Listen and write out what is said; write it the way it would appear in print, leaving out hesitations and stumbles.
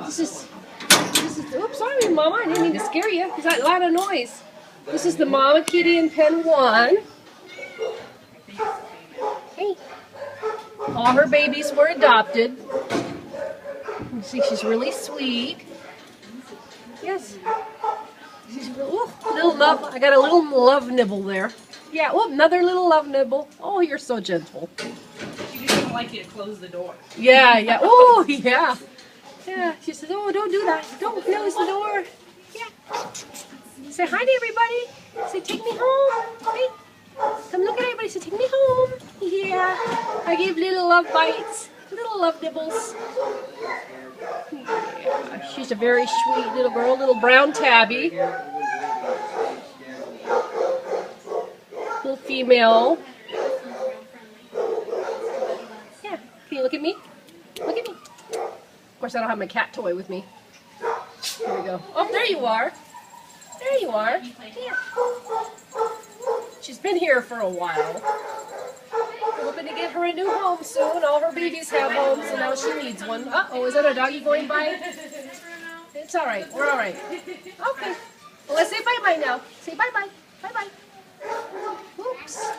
This is, oops, sorry, Mama, I didn't mean to scare you. There's a lot of noise. This is the Mama Kitty in pen 1. Hey. All her babies were adopted. You see, she's really sweet. Yes. She's little love. I got a little love nibble there. Yeah, oh, another little love nibble. Oh, you're so gentle. She just doesn't like you to close the door. Yeah, yeah. Oh, yeah. Yeah. She says, oh, don't do that. Don't close the door. Yeah. Say hi to everybody. Say, take me home. Hey. Come look at everybody. Say, take me home. Yeah. I gave little love bites. Little love nibbles. Yeah. She's a very sweet little girl. Little brown tabby. Little female. Yeah. Can you look at me? Look at me. Of course, I don't have my cat toy with me. Here we go. Oh, there you are. There you are. Yeah. She's been here for a while. We're hoping to get her a new home soon. All her babies have homes, and now she needs one. Uh-oh, is that a doggy going by? It's all right. We're all right. Okay. Well, let's say bye-bye now. Say bye-bye. Bye-bye. Oops.